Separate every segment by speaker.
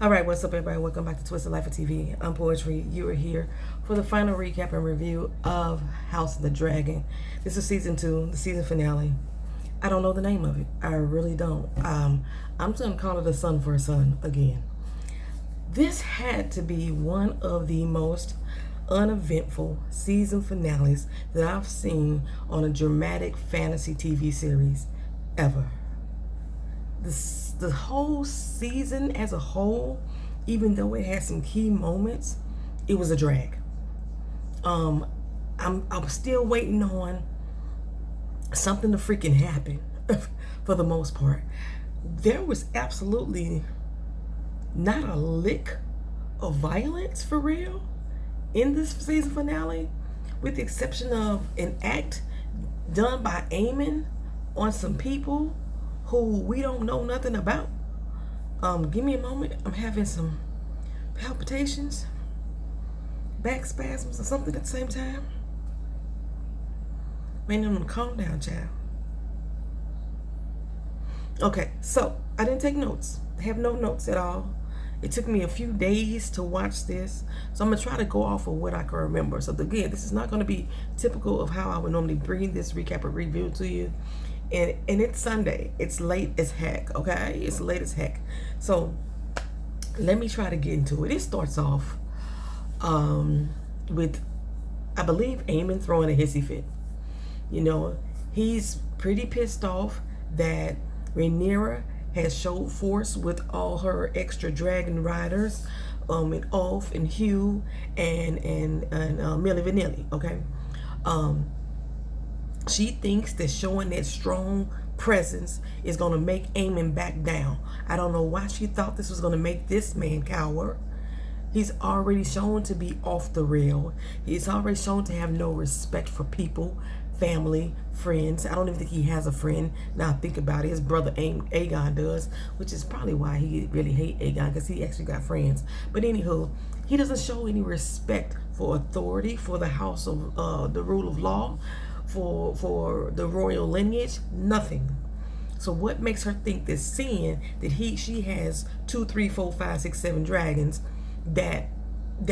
Speaker 1: All right, what's up, everybody? Welcome back to Twisted Life of TV. I'm Poetry. You are here for the final recap and review of House of the Dragon. This is season 2, the season finale. I don't know the name of it. I really don't. I'm just gonna call it A Son for a Son again. This had to be one of the most uneventful season finales that I've seen on a dramatic fantasy TV series ever. The whole season as a whole, even though it had some key moments, it was a drag. I'm still waiting on something to freaking happen for the most part. There was absolutely not a lick of violence for real in this season finale, with the exception of an act done by Aemon on some people who we don't know nothing about. Give me a moment. I'm having some palpitations, back spasms, or something at the same time. Man, I'm gonna calm down, child. Okay, so I didn't take notes. I have no notes at all. It took me a few days to watch this, so I'm gonna try to go off of what I can remember. So again, this is not gonna be typical of how I would normally bring this recap or review to you. And it's Sunday. It's late as heck, okay? It's late as heck. So let me try to get into it. It starts off with, I believe, Aemon throwing a hissy fit. You know, he's pretty pissed off that Rhaenyra has showed force with all her extra dragon riders, and Ulf and Hugh and Milli Vanilli, okay? She thinks that showing that strong presence is going to make Aemon back down. I don't know why she thought this was going to make this man cower. He's already shown to be off the rail. He's already shown to have no respect for people, family, friends. I don't even think he has a friend. Now I think about it, his brother Aegon does, which is probably why he really hates Aegon, because he actually got friends. But anywho, he doesn't show any respect for authority, for the house of the rule of law, for the royal lineage, nothing. So what makes her think that seeing that she has 2, 3, 4, 5, 6, 7 dragons, that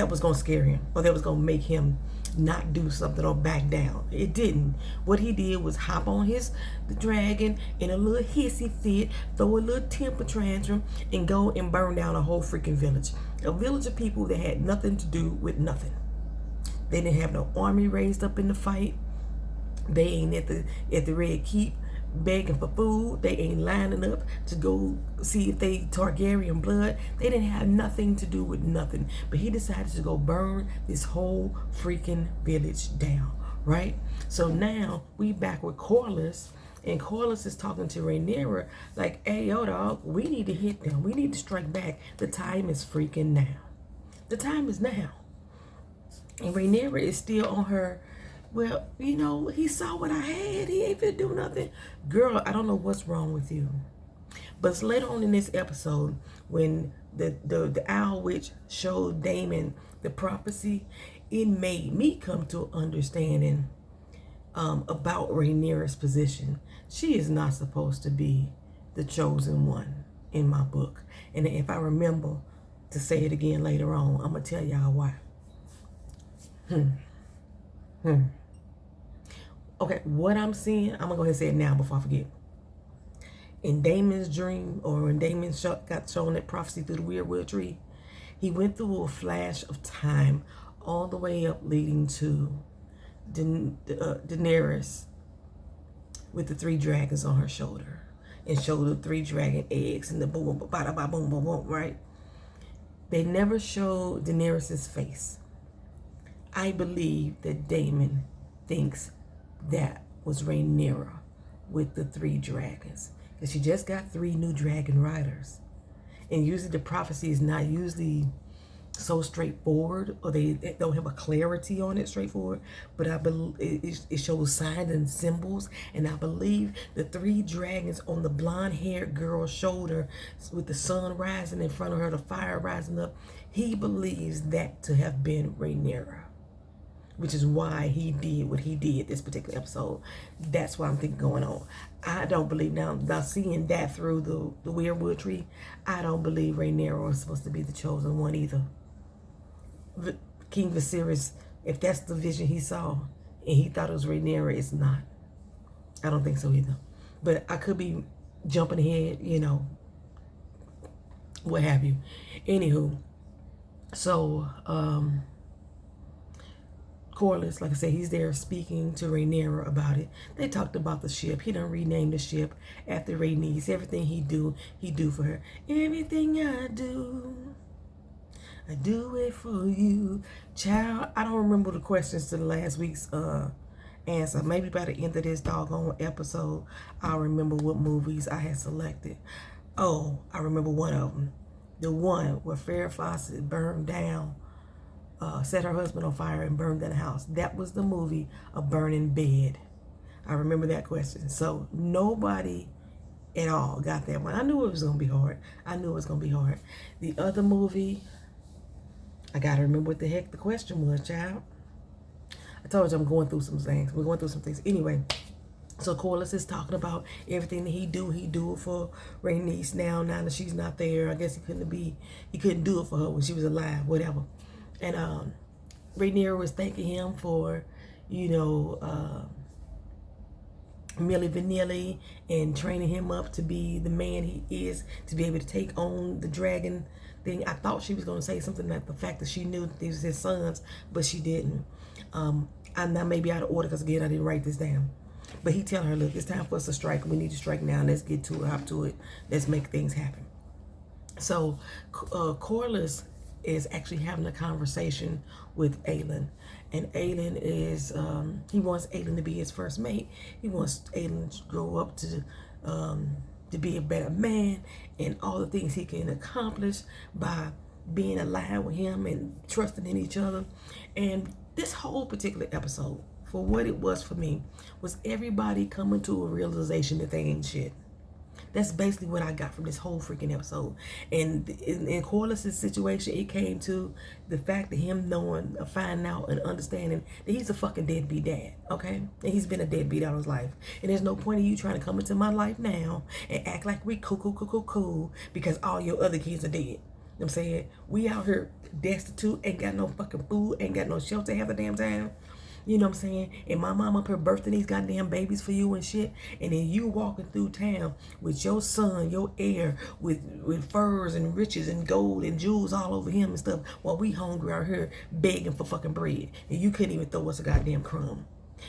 Speaker 1: was gonna scare him, or that was gonna make him not do something or back down? It didn't. What he did was hop on the dragon in a little hissy fit, throw a little temper tantrum, and go and burn down a whole freaking village. A village of people that had nothing to do with nothing. They didn't have no army raised up in the fight. They ain't at the Red Keep begging for food. They ain't lining up to go see if they Targaryen blood. They didn't have nothing to do with nothing. But he decided to go burn this whole freaking village down, right? So now we back with Corlys, and Corlys is talking to Rhaenyra like, hey, yo, dog, we need to hit them. We need to strike back. The time is freaking now. The time is now. And Rhaenyra is still on her, well, you know, he saw what I had. He ain't finna do nothing. Girl, I don't know what's wrong with you. But it's later on in this episode when the Owl Witch showed Daemon the prophecy, it made me come to understanding about Rhaenyra's position. She is not supposed to be the chosen one in my book. And if I remember to say it again later on, I'm going to tell y'all why. Okay, what I'm seeing, I'm gonna go ahead and say it now before I forget. In Daemon's dream, or when Daemon got shown that prophecy through the weird tree, he went through a flash of time all the way up leading to Daenerys with the 3 dragons on her shoulder, and showed the 3 dragon eggs and the boom, boom, boom, boom, boom, boom, right? They never showed Daenerys's face. I believe that Daemon thinks that was Rhaenyra with the 3 dragons, because she just got 3 new dragon riders. And usually the prophecy is not usually so straightforward, or they don't have a clarity on it straightforward, but I believe it shows signs and symbols. And I believe the 3 dragons on the blonde-haired girl's shoulder with the sun rising in front of her, the fire rising up, he believes that to have been Rhaenyra. which is why he did what he did this particular episode. That's what I'm thinking going on. I don't believe now seeing that through the Weirwood tree, I don't believe Rhaenyra is supposed to be the chosen one either. King Viserys, if that's the vision he saw and he thought it was Rhaenyra, it's not. I don't think so either. But I could be jumping ahead, you know, what have you. Anywho, so Corlys, like I said, he's there speaking to Rhaenyra about it. They talked about the ship. He done renamed the ship after Rhaenys. Everything he do for her. Everything I do it for you. Child, I don't remember the questions to the last week's answer. Maybe by the end of this doggone episode, I'll remember what movies I had selected. Oh, I remember one of them. The one where Farrah Fawcett burned down, set her husband on fire and burned down the house. That was the movie A Burning Bed. I remember that question. So nobody at all got that one. I knew it was going to be hard. The other movie, I got to remember what the heck the question was, child. I told you I'm going through some things. We're going through some things. Anyway, so Corlys is talking about everything that he do it for Rhaenys now that she's not there. I guess he couldn't do it for her when she was alive, whatever. And Rhaenyra was thanking him for, you know, Milli Vanilli and training him up to be the man he is, to be able to take on the dragon thing. I thought she was going to say something like the fact that she knew that these were his sons, but she didn't. I'm not maybe out of order because, again, I didn't write this down. But he telling her, look, it's time for us to strike. We need to strike now. Let's get to it, hop to it. Let's make things happen. So Corlys is actually having a conversation with Aelin. And Aelin is, he wants Aelin to be his first mate. He wants Aelin to grow up to be a better man and all the things he can accomplish by being alive with him and trusting in each other. And this whole particular episode, for what it was for me, was everybody coming to a realization that they ain't shit. That's basically what I got from this whole freaking episode. And in Corlys' situation, it came to the fact that him knowing, finding out and understanding that he's a fucking deadbeat dad, okay? And he's been a deadbeat all his life. And there's no point in you trying to come into my life now and act like we cool because all your other kids are dead. You know what I'm saying? We out here destitute, ain't got no fucking food, ain't got no shelter half the damn time. You know what I'm saying? And my mom up here birthing these goddamn babies for you and shit. And then you walking through town with your son, your heir, with furs and riches and gold and jewels all over him and stuff, while we hungry out here begging for fucking bread. And you couldn't even throw us a goddamn crumb.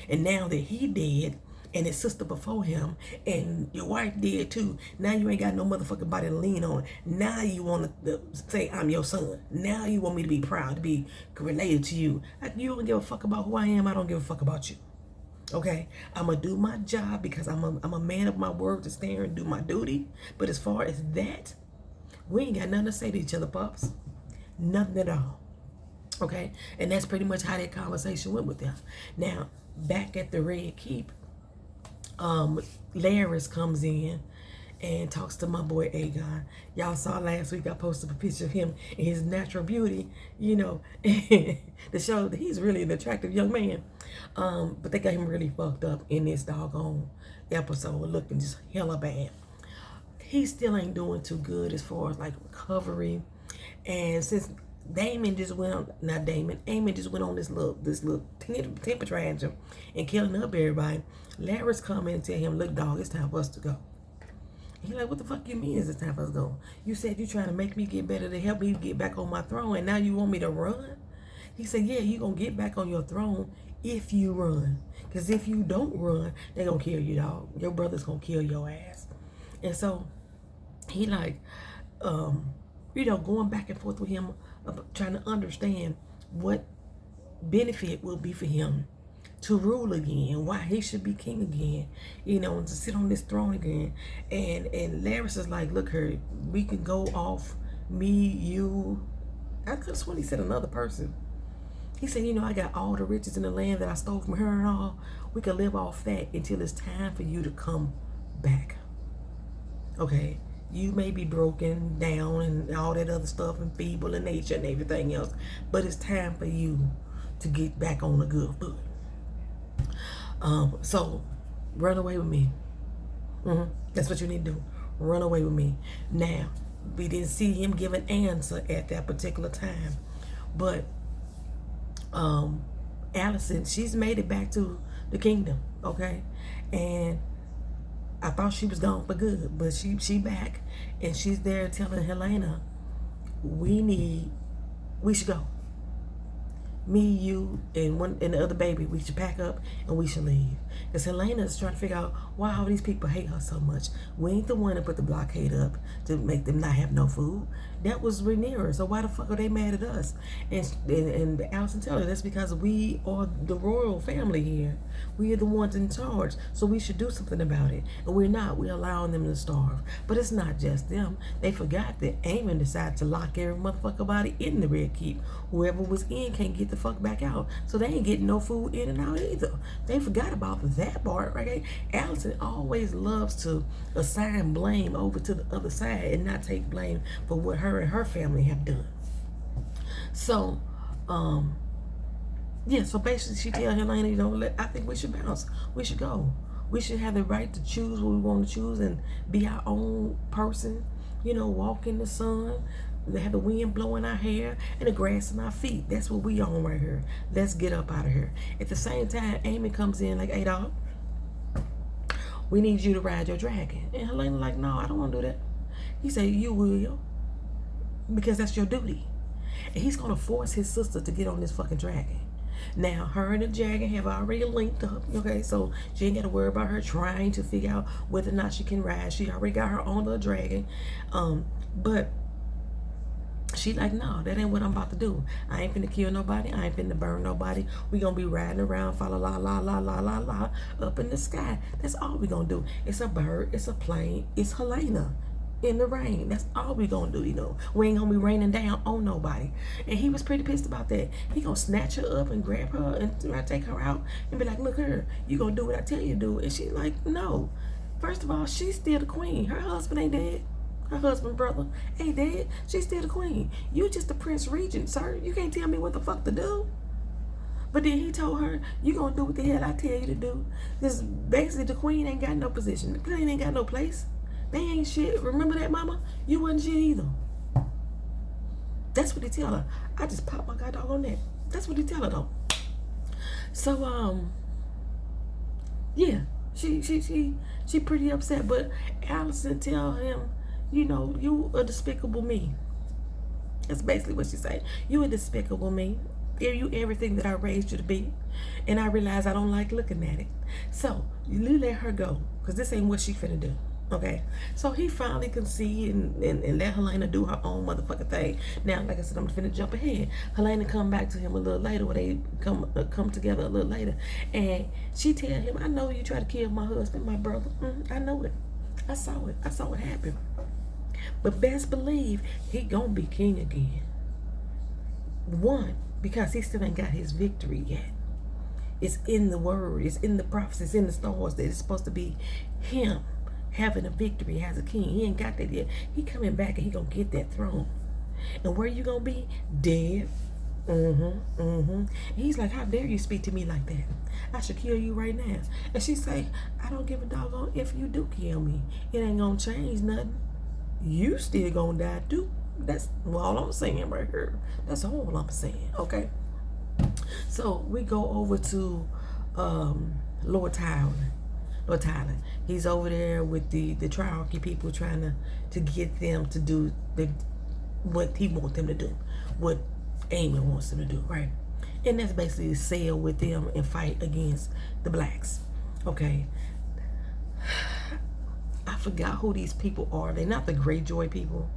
Speaker 1: And now that he dead, and his sister before him, and your wife did too, now you ain't got no motherfucking body to lean on. Now you want to say I'm your son. Now you want me to be proud, to be related to you. You don't give a fuck about who I am. I don't give a fuck about you. Okay? I'm going to do my job because I'm a man of my word to stand here and do my duty. But as far as that, we ain't got nothing to say to each other, Pops. Nothing at all. Okay? And that's pretty much how that conversation went with them. Now, back at the Red Keep, Larys comes in and talks to my boy Aegon. Y'all saw last week I posted a picture of him in his natural beauty, you know, to show that he's really an attractive young man. But they got him really fucked up in this doggone episode, looking just hella bad. He still ain't doing too good as far as like recovery. And since Aemon just went on this little temper tantrum and killing up everybody, Larys come in and tell him, look, dog, it's time for us to go. He's like, what the fuck you mean it's time for us to go? You said you trying to make me get better to help me get back on my throne, and now you want me to run? He said, yeah, you gonna get back on your throne if you run. Because if you don't run, they gonna kill you, dog. Your brother's gonna kill your ass. And so he like, going back and forth with him, trying to understand what benefit will be for him to rule again, why he should be king again, and to sit on this throne again. And Larys is like, look here, we can go off me, you. I could have sworn he said another person. He said, I got all the riches in the land that I stole from her and all. We can live off that until it's time for you to come back. Okay? You may be broken down and all that other stuff and feeble in nature and everything else, but it's time for you to get back on a good foot. So run away with me. That's what you need to do. Run away with me. Now, we didn't see him give an answer at that particular time, but Alicent, she's made it back to the kingdom, okay? And I thought she was gone for good, but she back, and she's there telling Helaena, we should go. Me, you, and the other baby, we should pack up and we should leave. Because Helena's trying to figure out why all these people hate her so much. We ain't the one that put the blockade up to make them not have no food. That was Rhaenyra. So why the fuck are they mad at us? And Alicent tells her that's because we are the royal family here. We are the ones in charge. So we should do something about it. And we're not. We're allowing them to starve. But it's not just them. They forgot that Aemon decided to lock every motherfucker body in the Red Keep. Whoever was in can't get the fuck back out. So they ain't getting no food in and out either. They forgot about that part, right? Alicent always loves to assign blame over to the other side and not take blame for what her and her family have done. So, yeah, so basically she tells Helaena, I think we should bounce. We should go. We should have the right to choose what we want to choose and be our own person, walk in the sun, have the wind blowing our hair and the grass in our feet. That's what we on right here. Let's get up out of here. At the same time, Aemon comes in like, hey, dog, we need you to ride your dragon. And Helaena like, no, I don't want to do that. He said, you will, because that's your duty. And he's going to force his sister to get on this fucking dragon. Now, her and the dragon have already linked up, okay? So she ain't got to worry about her trying to figure out whether or not she can ride. She already got her own little dragon. But she like, no, that ain't what I'm about to do. I ain't finna kill nobody. I ain't finna burn nobody. We gonna be riding around, fa la la la la la la la, up in the sky. That's all we gonna do. It's a bird. It's a plane. It's Helaena in the rain. That's all we gonna do, We ain't gonna be raining down on nobody. And he was pretty pissed about that. He gonna snatch her up and grab her and try to take her out and be like, look here, you gonna do what I tell you to do. And she's like, no. First of all, she's still the queen. Her husband ain't dead. Her husband, brother, ain't dead. She's still the queen. You just the Prince Regent, sir. You can't tell me what the fuck to do. But then he told her, you gonna do what the hell I tell you to do. This basically, the queen ain't got no position. The queen ain't got no place. They ain't shit. Remember that, mama? You wasn't shit either. That's what he tell her. I just popped my goddamn on that. That's what he tell her though. So yeah, she pretty upset. But Alicent tell him, you a despicable me. That's basically what she said. You a despicable me. You everything that I raised you to be. And I realize I don't like looking at it. So you let her go, because this ain't what she finna do. Okay, so he finally conceded and let Helaena do her own motherfucking thing. Now, like I said, I'm finna jump ahead. Helaena come back to him a little later, where they come together a little later, and she tell him, I know you tried to kill my husband, my brother. I know it. I saw it. I saw it happen. But best believe he gonna be king again. One, because he still ain't got his victory yet. It's in the word. It's in the prophecy. It's in the stars that it's supposed to be him having a victory as a king. He ain't got that yet. He coming back and he gonna get that throne. And where you gonna be? Dead. He's like, how dare you speak to me like that? I should kill you right now. And she say, I don't give a doggone if you do kill me. It ain't gonna change nothing. You still gonna die too. That's all I'm saying right here. That's all I'm saying. Okay. So we go over to Lord Tyler. He's over there with the Triarchy people trying to get them to do what he wants them to do, what Aemon wants them to do, right? And that's basically sail with them and fight against the blacks. Okay. I forgot who these people are. They're not the Greyjoy people.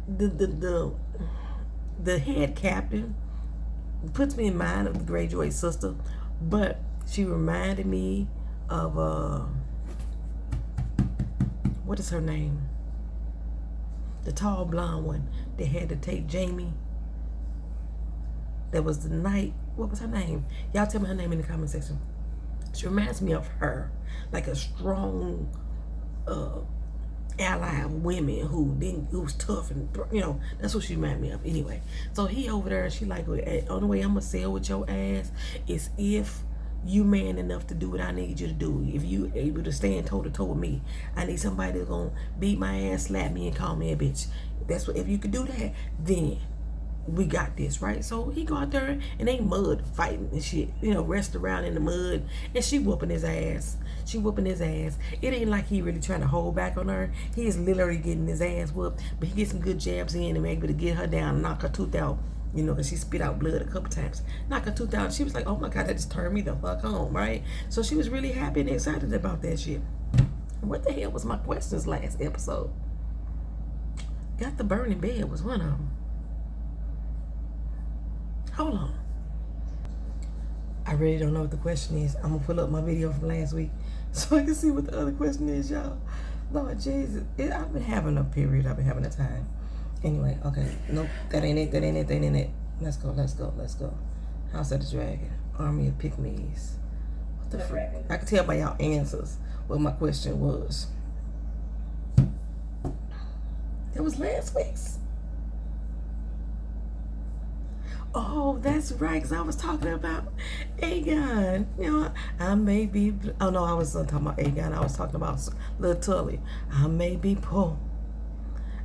Speaker 1: The head captain puts me in mind of the Greyjoy sister, but she reminded me of what is her name? The tall blonde one that had to take Jaime. That was the night. What was her name? Y'all tell me her name in the comment section. She reminds me of her, like a strong ally of women who was tough and, you know, that's what she reminded me of. Anyway, so he over there, and she like, only way I'm gonna sell with your ass is if you man enough to do what I need you to do. If you able to stand toe to toe with me, I need somebody that's gonna beat my ass, slap me, and call me a bitch. That's what, if you could do that, then we got this, right? So he go out there and they mud fighting and shit, you know, rest around in the mud, and she whooping his ass. She whooping his ass. It ain't like he really trying to hold back on her. He is literally getting his ass whooped, but he gets some good jabs in and able to get her down and knock her tooth out. You know, because she spit out blood a couple times. Knock her tooth out. She was like, oh my God, that just turned me the fuck on, right? So she was really happy and excited about that shit. What the hell was my questions last episode? Got the burning bed was one of them. Hold on. I really don't know what the question is. I'm gonna pull up my video from last week so I can see what the other question is, y'all. Lord Jesus, I've been having a period. I've been having a time. Anyway, okay. Nope, that ain't it. That ain't it. That ain't it. Let's go. Let's go. Let's go. House of the Dragon. Army of Pygmies. What the frick? I can tell by y'all answers what my question was. That was last week's. Oh, that's right, because I was talking about Aegon. You know, I may be, oh no, I was talking about Aegon. I was talking about Little Tully. I may be poor,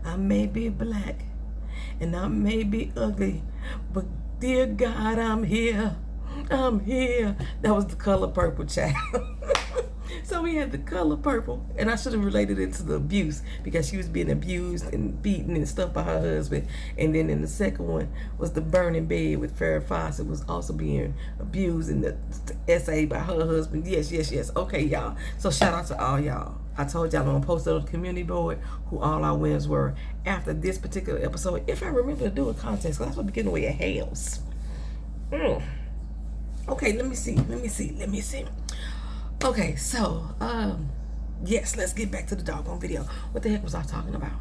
Speaker 1: I may be black, and I may be ugly, but dear God, I'm here. I'm here. That was The Color Purple, child. So we had The Color Purple, and I should have related it to the abuse because she was being abused and beaten and stuff by her husband. And then in the second one was The Burning Bed with Farrah Fawcett, was also being abused in the essay by her husband. Yes, yes, yes. Okay, y'all. So shout out to all y'all. I told y'all I'm gonna post it on the community board who all our winners were after this particular episode. If I remember to do a contest, because that's what beginning away at Hales. Okay, let me see. Okay, so, yes, let's get back to the doggone video. What the heck was I talking about?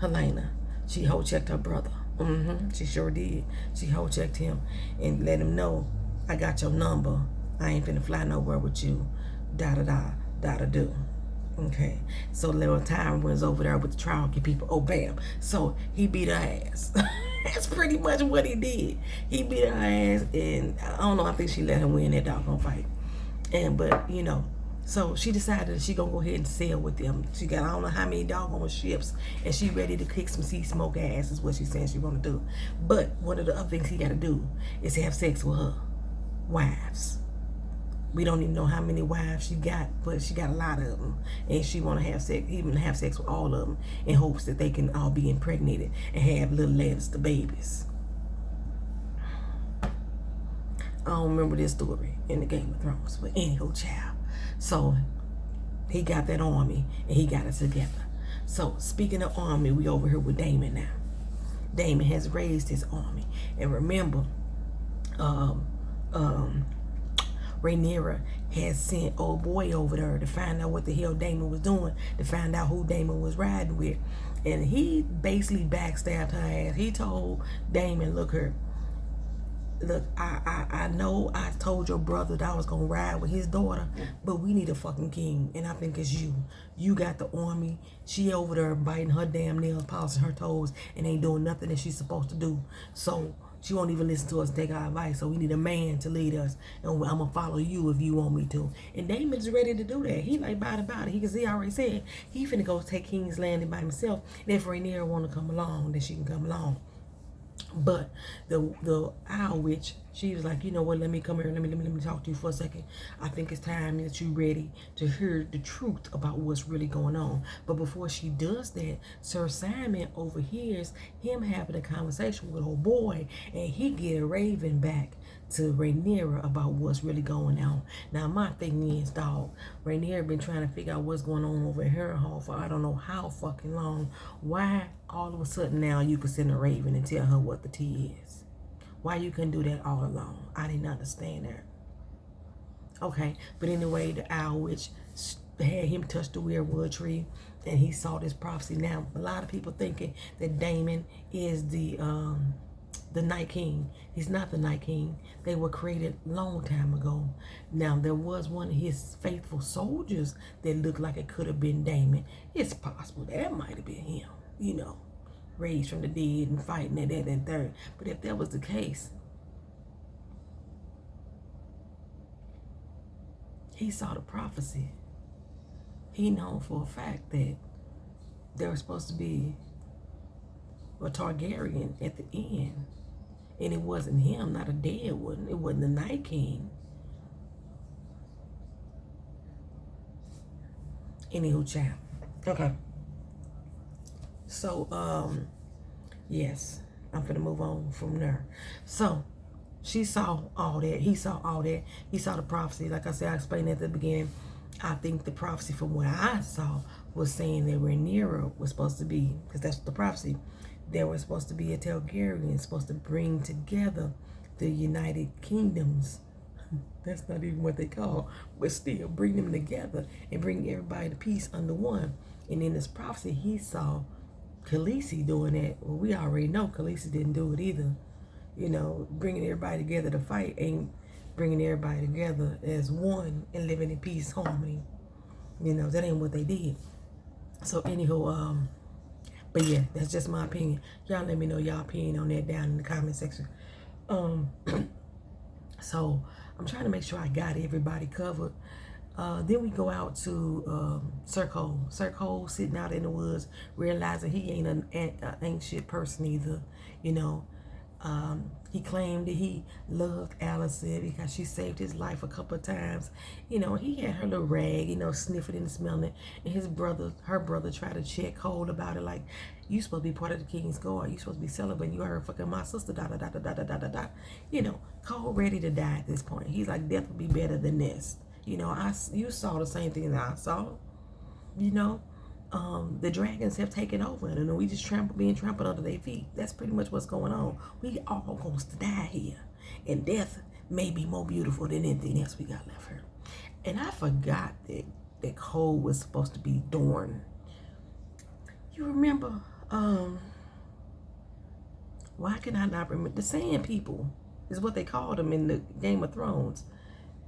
Speaker 1: Helena, she hoe checked her brother. She sure did. She hoe checked him and let him know, I got your number. I ain't finna fly nowhere with you. Da-da-da-da-da-do. Okay, so little time was over there with the trial get people. Oh, bam. So he beat her ass. That's pretty much what he did. He beat her ass, and I don't know, I think she let him win that doggone fight. But you know, so she decided that she gonna go ahead and sail with them. She got I don't know how many doggone ships, and she ready to kick some sea smoke ass is what she's saying she wanna do. But one of the other things he gotta do is have sex with her wives. We don't even know how many wives she got, but she got a lot of them, and she wanna have sex, even have sex with all of them, in hopes that they can all be impregnated and have little Lannister babies. I don't remember this story in the Game of Thrones, but anyhow, child. So he got that army and he got it together. So speaking of army, we over here with Daemon now. Daemon has raised his army, and remember, Rhaenyra had sent old boy over there to find out what the hell Daemon was doing, to find out who Daemon was riding with, and he basically backstabbed her ass. He told Daemon, look, I know I told your brother that I was gonna ride with his daughter, but we need a fucking king, and I think it's you. You got the army. She over there biting her damn nails, polishing her toes, and ain't doing nothing that she's supposed to do. So she won't even listen to us and take our advice. So we need a man to lead us, and I'm gonna follow you if you want me to. And Daemon's ready to do that. He like about it. He already said he finna go take King's Landing by himself. And if Rhaenyra wanna come along, then she can come along. But the Owl Witch, she was like, you know what, let me come here, let me talk to you for a second. I think it's time that you're ready to hear the truth about what's really going on. But before she does that, Sir Simon overhears him having a conversation with old boy, and he get a raven back to Rhaenyra about what's really going on. Now my thing is, dog, Rhaenyra been trying to figure out what's going on over in Harrenhal for I don't know how fucking long. Why all of a sudden now you can send a raven and tell her what the tea is? Why you couldn't do that all along? I didn't understand that. Okay, but anyway, the Owl Witch had him touch the weirwood tree, and he saw this prophecy. Now a lot of people thinking that Daemon is the the Night King. He's not the Night King. They were created long time ago. Now there was one of his faithful soldiers that looked like it could have been Damon. It's possible that might have been him, you know, raised from the dead and fighting at that and third. But if that was the case, he saw the prophecy. He known for a fact that there was supposed to be a Targaryen at the end. And it wasn't him, not a dead one. It wasn't the Night King. Anywho, child. Okay. So, yes, I'm gonna move on from there. So, she saw all that. He saw all that. He saw the prophecy. Like I said, I explained at the beginning. I think the prophecy from what I saw was saying that Rhaenyra was supposed to be, because that's the prophecy, there was supposed to be a Targaryen supposed to bring together the United Kingdoms. That's not even what they call, but still bring them together and bring everybody to peace under one. And in this prophecy, he saw Khaleesi doing that. Well, we already know Khaleesi didn't do it either. You know, bringing everybody together to fight ain't bringing everybody together as one and living in peace, harmony. You know, that ain't what they did. So anywho, but yeah, that's just my opinion. Y'all let me know y'all opinion on that down in the comment section. So I'm trying to make sure I got everybody covered. Then we go out to Sir Cole. Sir Cole sitting out in the woods, realizing he ain't an ancient person either. You know, he claimed that he loved Alicent because she saved his life a couple of times. You know, he had her little rag, you know, sniffing and smelling it. And her brother tried to check Cole about it, like, you supposed to be part of the King's Guard. You supposed to be celebrating. You heard fucking my sister, da da da da da da da da da. You know, Cole ready to die at this point. He's like, death would be better than this. You know, you saw the same thing that I saw. You know, the dragons have taken over, and we just being trampled under their feet. That's pretty much what's going on. We all going to die here, and death may be more beautiful than anything else we got left here. And I forgot that Cole was supposed to be Dorne. You remember? Why can I not remember? The Sand People is what they called them in the Game of Thrones.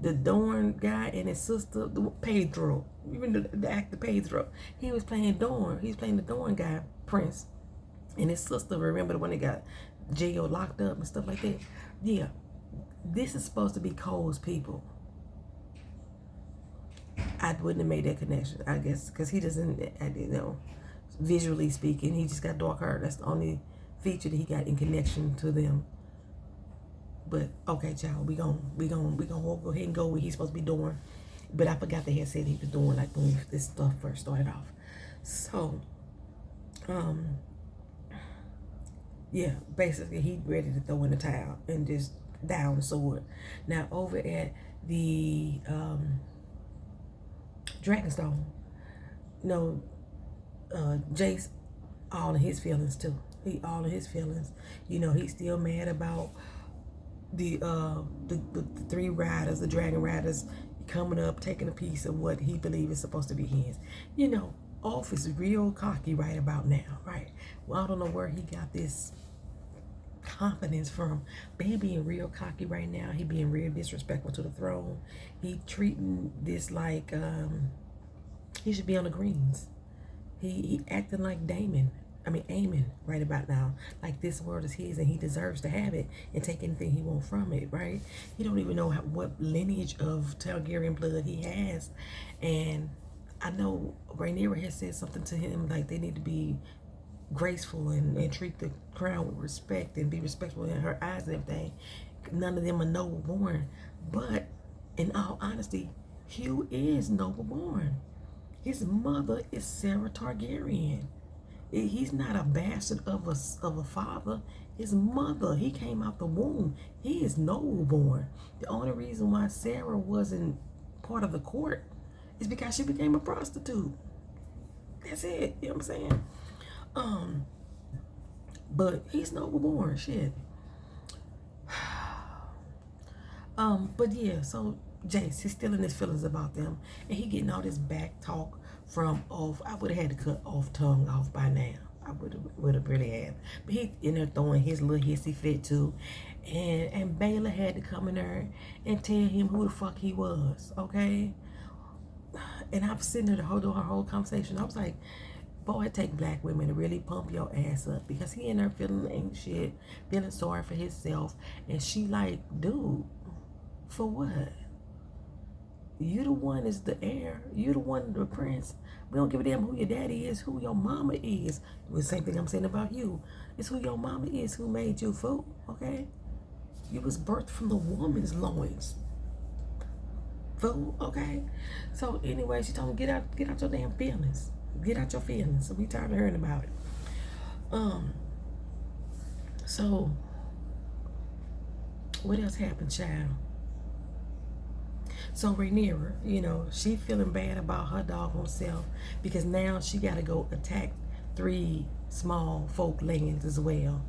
Speaker 1: The Dorne guy and his sister, Pedro. Even the actor Pedro. He was playing Dorne. He was playing the Dorne guy, Prince. And his sister, remember the one that got jail locked up and stuff like that? Yeah. This is supposed to be Cole's people. I wouldn't have made that connection, I guess, because he doesn't, you know, visually speaking, he just got dark hair. That's the only feature that he got in connection to them. But okay, child, we gonna go ahead and go where he's supposed to be doing. But I forgot they had said he was doing, like, when this stuff first started off. So, yeah, basically he ready to throw in the towel and just down the sword. Now over at the Dragonstone, you know, Jace all in his feelings too. He all in his feelings. You know, he's still mad about the three riders, the dragon riders, coming up, taking a piece of what he believes is supposed to be his. You know, Ulf is real cocky right about now, right? Well, I don't know where he got this confidence from, but he being real cocky right now. He being real disrespectful to the throne. He treating this like he should be on the greens. He acting like Aemon right about now, like this world is his and he deserves to have it and take anything he wants from it, right? He don't even know what lineage of Targaryen blood he has. And I know Rhaenyra has said something to him like they need to be graceful and treat the crown with respect and be respectful in her eyes and everything. None of them are noble born, but in all honesty, Hugh is noble born. His mother is Sarah Targaryen. He's not a bastard of a father. His mother, he came out the womb. He is noble born. The only reason why Sarah wasn't part of the court is because she became a prostitute. That's it. You know what I'm saying? But he's noble born. Shit. But yeah, so Jace, he's still in his feelings about them, and he getting all this back talk from Ulf. I would have had to cut Ulf tongue off by now. I would have really had. But he in there throwing his little hissy fit too. And Baylor had to come in there and tell him who the fuck he was, okay? And I'm sitting there the whole conversation. I was like, boy, it take black women to really pump your ass up, because he in there feeling ain't shit, feeling sorry for himself. And she like, dude, for what? You the one is the heir. You the one the prince. We don't give a damn who your daddy is, who your mama is. The same thing I'm saying about you. It's who your mama is, who made you, fool, okay? You was birthed from the woman's loins. Fool, okay? So anyway, she told me, get out your damn feelings. Get out your feelings. So we tired of hearing about it. So what else happened, child? So Rhaenyra, you know, she feeling bad about her doggone self, because now she got to go attack 3 small folk lands as well.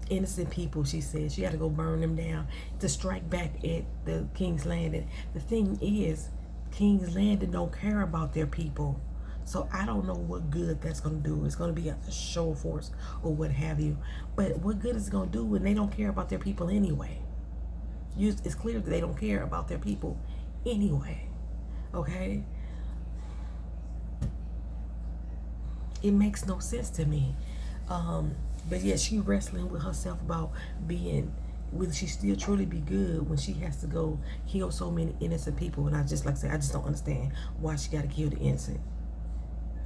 Speaker 1: Innocent people, she said. She got to go burn them down to strike back at the King's Landing. The thing is, King's Landing don't care about their people. So I don't know what good that's going to do. It's going to be a show of force or what have you. But what good is it going to do when they don't care about their people anyway? It's clear that they don't care about their people anyway. Okay? It makes no sense to me. But yeah, she wrestling with herself about will she still truly be good when she has to go kill so many innocent people? And I just don't understand why she got to kill the innocent.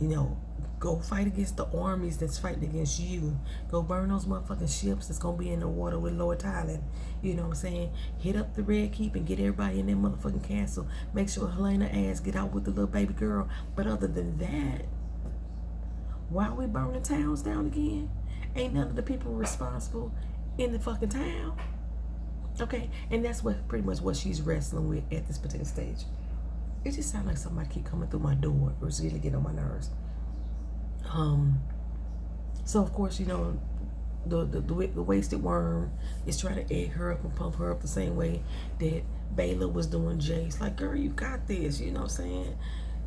Speaker 1: You know, go fight against the armies that's fighting against you. Go burn those motherfucking ships that's gonna be in the water with Lord Thailand. You know what I'm saying? Hit up the Red Keep and get everybody in that motherfucking castle. Make sure Helaena ass get out with the little baby girl. But other than that, why are we burning towns down again? Ain't none of the people responsible in the fucking town. Okay, and that's pretty much what she's wrestling with at this particular stage. It just sounds like somebody keep coming through my door. It's really getting on my nerves. So of course, you know, the wasted worm is trying to egg her up and pump her up the same way that Baylor was doing Jace. Like, girl, you got this. You know what I'm saying?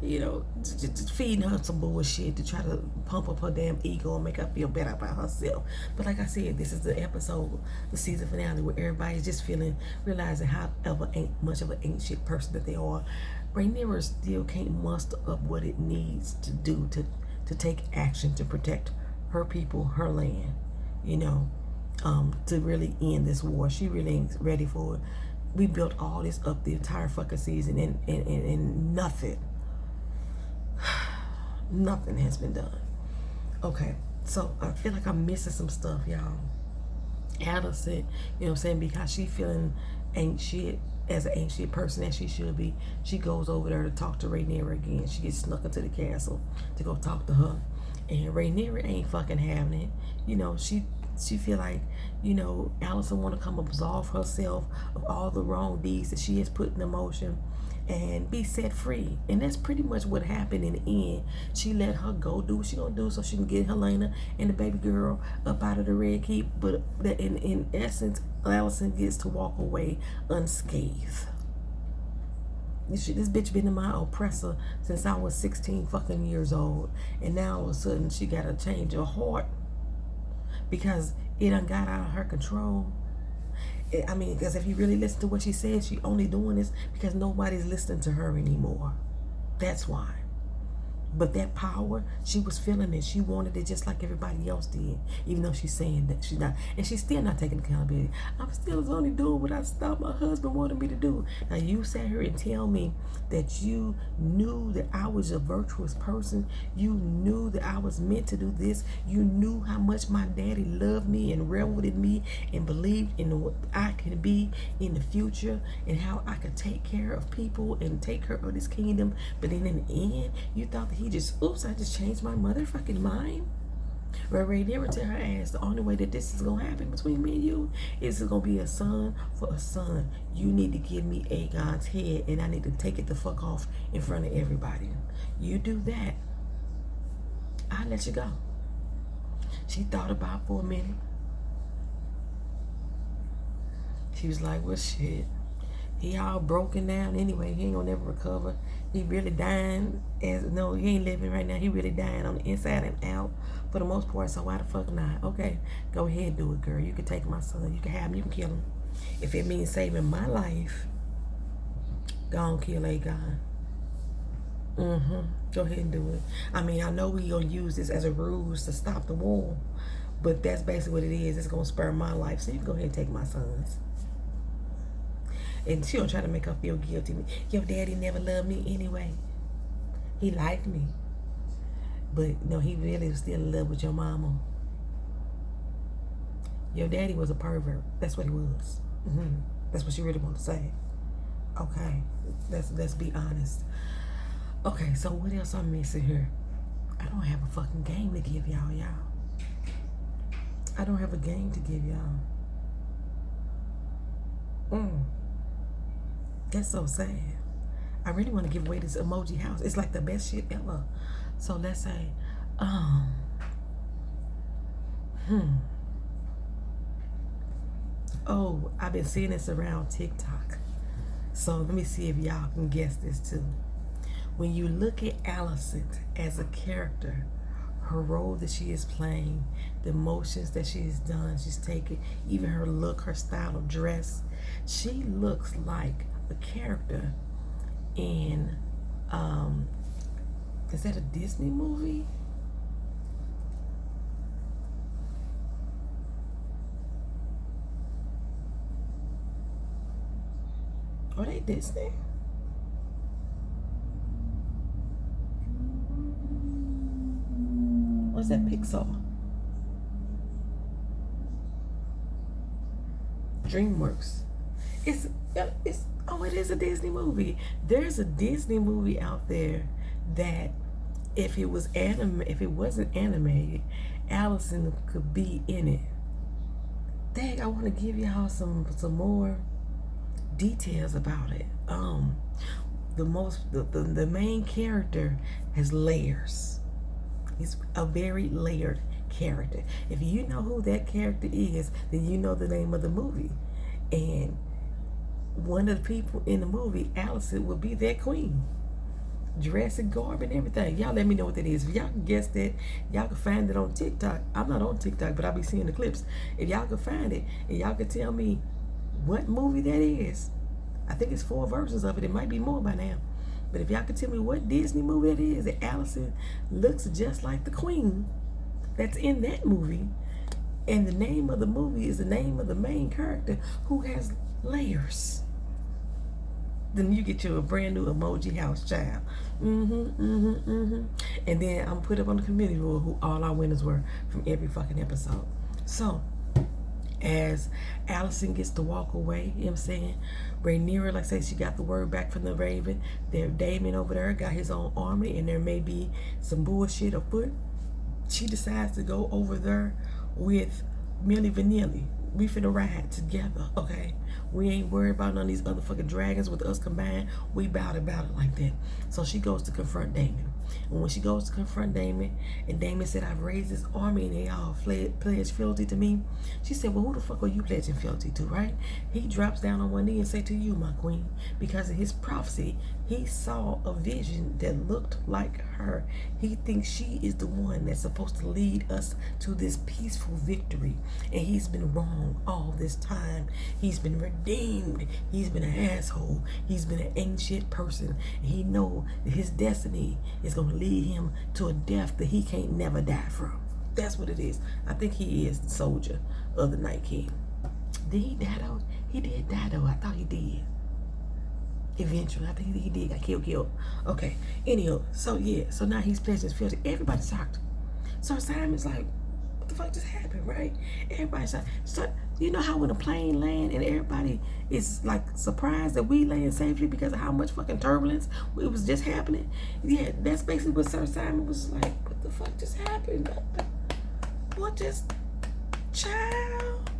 Speaker 1: You know, just feeding her some bullshit to try to pump up her damn ego and make her feel better about herself. But like I said, this is the episode, the season finale, where everybody's just realizing however ain't much of an ancient person that they are. Rhaenyra still can't muster up what it needs to do to take action to protect her people, her land, you know, to really end this war. She really ain't ready for it. We built all this up the entire fucking season, and nothing has been done. Okay, so I feel like I'm missing some stuff, y'all. Alicent, you know what I'm saying, because she feeling ain't shit as an ancient person as she should be, she goes over there to talk to Rhaenyra again. She gets snuck into the castle to go talk to her, and Rhaenyra ain't fucking having it. You know, she feel like, you know, Alicent want to come absolve herself of all the wrong deeds that she has put in motion and be set free. And that's pretty much what happened in the end. She let her go do what she gonna do so she can get Helaena and the baby girl up out of the Red Keep. But in essence, Alicent gets to walk away unscathed. This bitch been my oppressor since I was 16 fucking years old. And now all of a sudden she got to change her heart because it done got out of her control. I mean, because if you really listen to what she said, she only doing this because nobody's listening to her anymore. That's why. But that power, she was feeling it. She wanted it just like everybody else did, even though she's saying that she's not. And she's still not taking accountability. I'm still only doing what I thought my husband wanted me to do. Now, you sat here and tell me that you knew that I was a virtuous person. You knew that I was meant to do this. You knew how much my daddy loved me and reveled in me and believed in what I could be in the future and how I could take care of people and take care of this kingdom. But then in the end, you thought that I just changed my motherfucking mind. Rhaenyra tell her ass the only way that this is gonna happen between me and you is gonna be a son for a son. You need to give me Aegon's head and I need to take it the fuck off in front of everybody. You do that, I'll let you go. She thought about it for a minute. She was like, well, shit. He all broken down anyway. He ain't gonna never recover. He really dying. As no, he ain't living right now. He really dying on the inside and out for the most part. So why the fuck not? Okay, go ahead, do it, girl. You can take my son. You can have him. You can kill him. If it means saving my life, go on, kill Aegon. Go ahead and do it. I mean, I know we gonna use this as a ruse to stop the war, but that's basically what it is. It's gonna spare my life. So you can go ahead and take my sons. And she don't try to make her feel guilty. Your daddy never loved me anyway. He liked me. But no, he really was still in love with your mama. Your daddy was a pervert. That's what he was. That's what she really wanted to say. Okay, let's be honest. Okay, so what else I'm missing here? I don't have a fucking game to give y'all. I don't have a game to give y'all. That's so sad. I really want to give away this emoji house. It's like the best shit ever. So let's say, oh, I've been seeing this around TikTok. So let me see if y'all can guess this too. When you look at Alicent as a character, her role that she is playing, the emotions that she's done, she's taken, even her look, her style of dress, she looks like a character in, is that a Disney movie? Are they Disney? What's that, Pixar? DreamWorks. It is a Disney movie. There's a Disney movie out there that if it wasn't animated, Alicent could be in it. Dang, I want to give y'all some more details about it. The main character has layers. He's a very layered character. If you know who that character is, then you know the name of the movie. And one of the people in the movie, Alicent, will be that queen. Dress and garb and everything. Y'all let me know what that is. If y'all can guess that, y'all can find it on TikTok. I'm not on TikTok, but I'll be seeing the clips. If y'all can find it and y'all can tell me what movie that is. I think it's 4 versions of it. It might be more by now. But if y'all can tell me what Disney movie it is that Alicent looks just like the queen that's in that movie, and the name of the movie is the name of the main character who has layers, then you get you a brand new emoji house, child. And then I'm put up on the community board who all our winners were from every fucking episode. So as Alicent gets to walk away, you know what I'm saying? Rhaenyra, like I say, she got the word back from the Raven. Daemon over there got his own army, and there may be some bullshit afoot. She decides to go over there with Milli Vanilli. We finna ride together, okay? We ain't worried about none of these other fucking dragons with us combined. We bout it like that. So she goes to confront Daemon. And when she goes to confront Daemon, and Daemon said, I've raised this army and they all pledged fealty to me. She said, well, who the fuck are you pledging fealty to, right? He drops down on one knee and say, to you, my queen. Because in his prophecy, he saw a vision that looked like her. He thinks she is the one that's supposed to lead us to this peaceful victory. And he's been wrong all this time. He's been redeemed. He's been an asshole. He's been an ancient person. And he know that his destiny is going to lead him to a death that he can't never die from. That's what it is. I think he is the soldier of the Night King. Did he die though? He did die though. I thought he did. Eventually, I think he did. Got killed. Okay. Anyhow, so yeah. So now he's pledging his fealty. Everybody's shocked. So Simon's like, what the fuck just happened, right? Everybody's shocked. So you know how when a plane land and everybody is like surprised that we land safely because of how much fucking turbulence it was just happening? Yeah, that's basically what Sir Simon was like, what the fuck just happened? What just, child?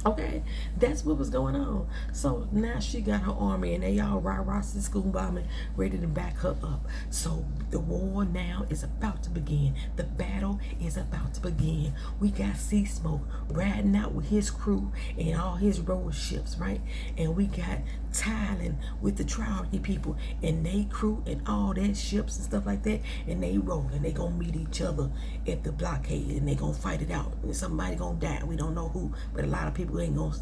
Speaker 1: Okay, that's what was going on. So now she got her army and they all rah-rah school bombing, ready to back her up. So the war now is about to begin. The battle is about to begin. We got Sea Smoke riding out with his crew and all his road ships, right? And we got tiling with the Triarchy people and they crew and all that ships and stuff like that, and they roll and they gonna meet each other at the blockade and they gonna fight it out, and somebody gonna die. We don't know who, but a lot of people ain't gonna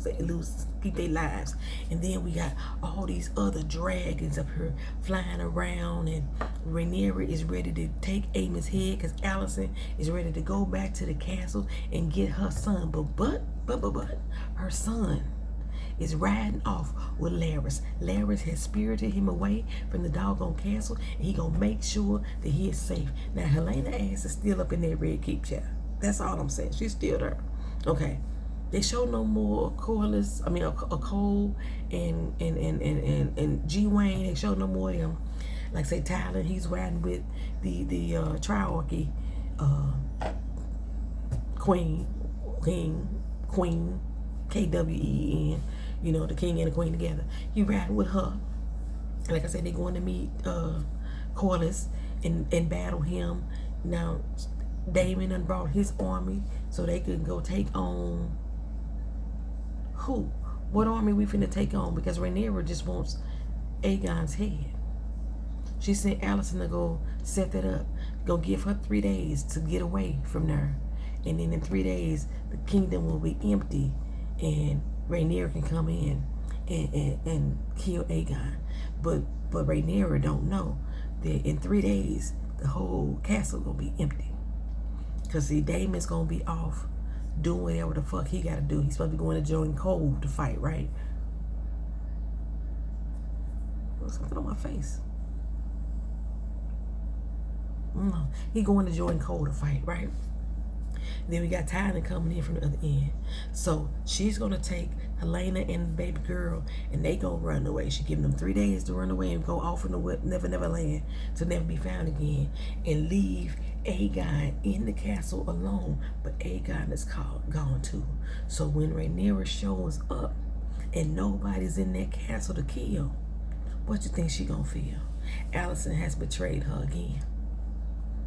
Speaker 1: keep their lives. And then we got all these other dragons up here flying around, and Rhaenyra is ready to take Aemond's head because Alicent is ready to go back to the castle and get her son. But her son is riding off with Larys. Larys has spirited him away from the doggone castle, and he gonna make sure that he is safe. Now, Helaena ass is still up in that Red Keep chair. That's all I'm saying. She's still there. Okay. They show no more Corlys. I mean, a Cole and G-Wayne. They show no more of them. Like say Tyler, he's riding with the Triarchy queen, KWEN. You know, the king and the queen together. He riding with her. Like I said, they're going to meet Corlys and battle him. Now, Daemon done brought his army so they could go take on who? What army we finna take on? Because Rhaenyra just wants Aegon's head. She sent Alicent to go set that up. Go give her 3 days to get away from there. And then in 3 days, the kingdom will be empty and Rhaenyra can come in and kill Aegon. But Rhaenyra don't know that in 3 days, the whole castle gonna be empty. Because see, Daemon's gonna be off doing whatever the fuck he gotta do. He's supposed to be going to join Cole to fight, right? There's something on my face. No, he going to join Cole to fight, right? Then we got Tyler coming in from the other end. So she's going to take Helaena and the baby girl, and they go run away. She giving them 3 days to run away and go off in the Never Land to never be found again, and leave Aegon in the castle alone. But Aegon is gone too. So when Rhaenyra shows up and nobody's in that castle to kill, what you think she gonna feel? Alicent has betrayed her again.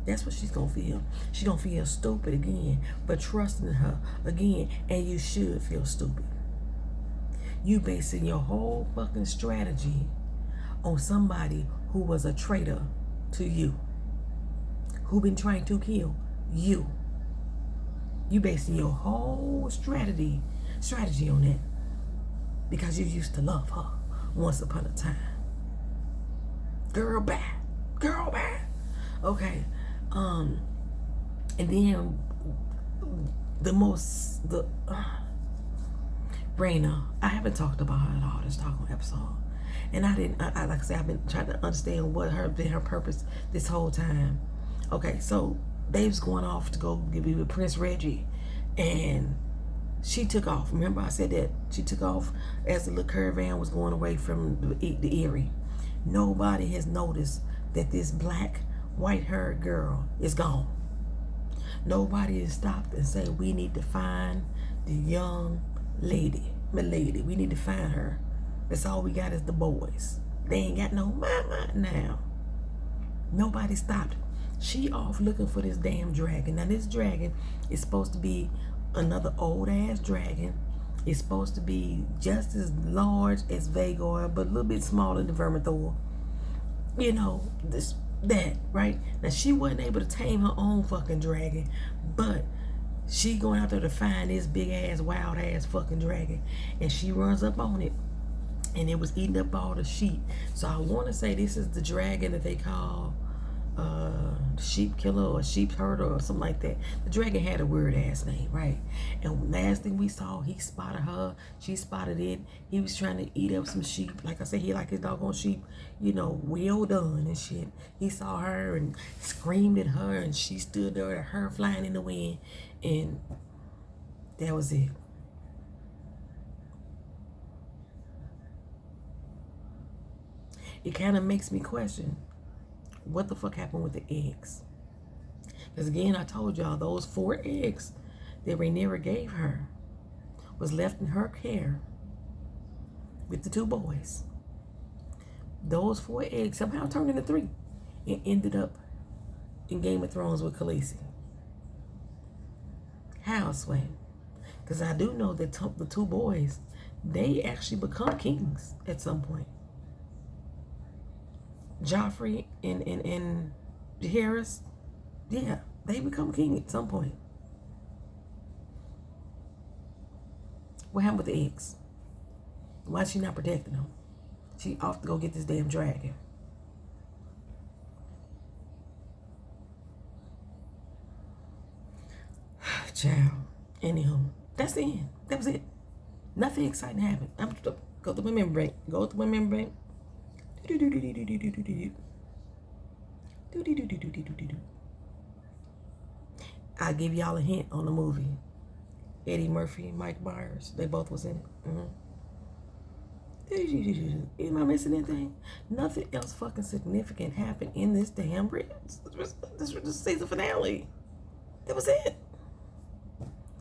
Speaker 1: That's what she's gonna feel. She's gonna feel stupid again for trusting her again, and you should feel stupid. You basing your whole fucking strategy on somebody who was a traitor to you, who been trying to kill you. You basing your whole strategy on that because you used to love her once upon a time. Girl bad. Okay. And then Rhaena, I haven't talked about her at all this talking episode. And I like I said, I've been trying to understand what been her purpose this whole time. Okay, so Dave's going off to go be with Prince Reggie, and she took off. Remember I said that she took off as the little caravan was going away from the Eyrie. Nobody has noticed that this black, white-haired girl is gone. Nobody has stopped and said, we need to find the young lady, milady. We need to find her. That's all we got is the boys. They ain't got no mama now. Nobody stopped. She off looking for this damn dragon. Now this dragon is supposed to be another old-ass dragon. It's supposed to be just as large as Vhagar, but a little bit smaller than Vermithor. You know, that, right? Now, she wasn't able to tame her own fucking dragon, but she going out there to find this big-ass, wild-ass fucking dragon, and she runs up on it, and it was eating up all the sheep. So I want to say this is the dragon that they call sheep killer or sheep herder or something like that. The dragon had a weird ass name, right? And last thing we saw, he spotted her, she spotted it. He was trying to eat up some sheep. Like I said, he like his doggone sheep, you know, well done and shit. He saw her and screamed at her, and she stood there, her flying in the wind, and that was it. It kind of makes me question what the fuck happened with the eggs. Because again, I told y'all those 4 eggs that Rhaenyra gave her was left in her care with the 2 boys. Those 4 eggs somehow turned into 3 and ended up in Game of Thrones with Khaleesi. How, Sway? Because I do know that the 2 boys they actually become kings at some point. Joffrey and Harris, yeah, they become king at some point. What happened with the eggs? Why is she not protecting them? She off to go get this damn dragon. Child. Anyhow, that's the end. That was it. Nothing exciting happened. I'm go through my memory bank. Go through my memory bank. I'll give y'all a hint on the movie. Eddie Murphy and Mike Myers. They both was in it. Am I missing anything? Nothing else fucking significant happened in this damn this was the season finale. That was it.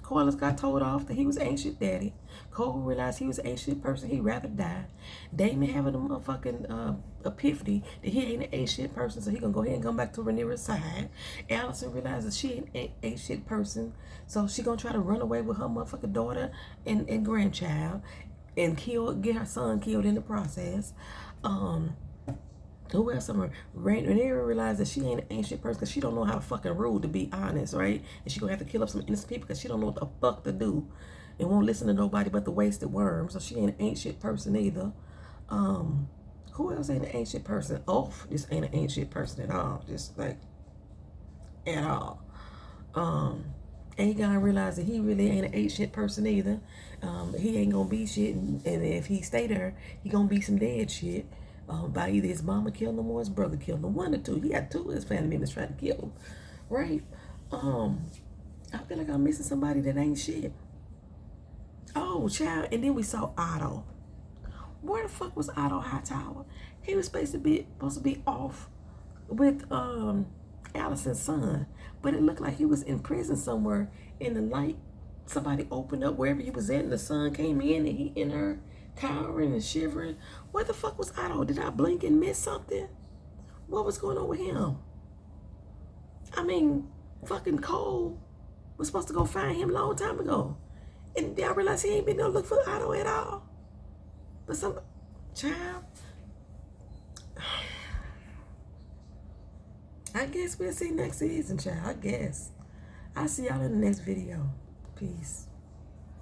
Speaker 1: Corliss got told off that he was ancient daddy. Cole realized he was an ancient person. He'd rather die. Damon having a motherfucking epiphany that he ain't an ancient person, so he gonna go ahead and come back to Rhaenyra's side. Allison realizes she ain't an ancient person, so she gonna try to run away with her motherfucking daughter and grandchild and get her son killed in the process. Who else? Rhaenyra realized that she ain't an ancient person because she don't know how to fucking rule, to be honest, right? And she gonna have to kill up some innocent people because she don't know what the fuck to do and won't listen to nobody but the wasted worm. So she ain't an ancient person either. Who else ain't an ancient person? Ulf just ain't an ancient person at all. Just like at all. Aegon realized that he really ain't an ancient person either. He ain't gonna be shit, and if he stay there, he gonna be some dead shit. By either his mama killed him or his brother killed him. One or two. He had two of his family members trying to kill him. Right? I feel like I'm missing somebody that ain't shit. Oh, child. And then we saw Otto. Where the fuck was Otto Hightower? He was supposed to be off with Allison's son. But it looked like he was in prison somewhere in the light. Somebody opened up wherever he was at and the sun came in and he in her cowering and shivering. Where the fuck was Otto? Did I blink and miss something? What was going on with him? I mean, fucking Cole was supposed to go find him a long time ago. And I realized he ain't been gonna look for Otto at all. But some child, I guess we'll see next season, child. I guess. I'll see y'all in the next video. Peace.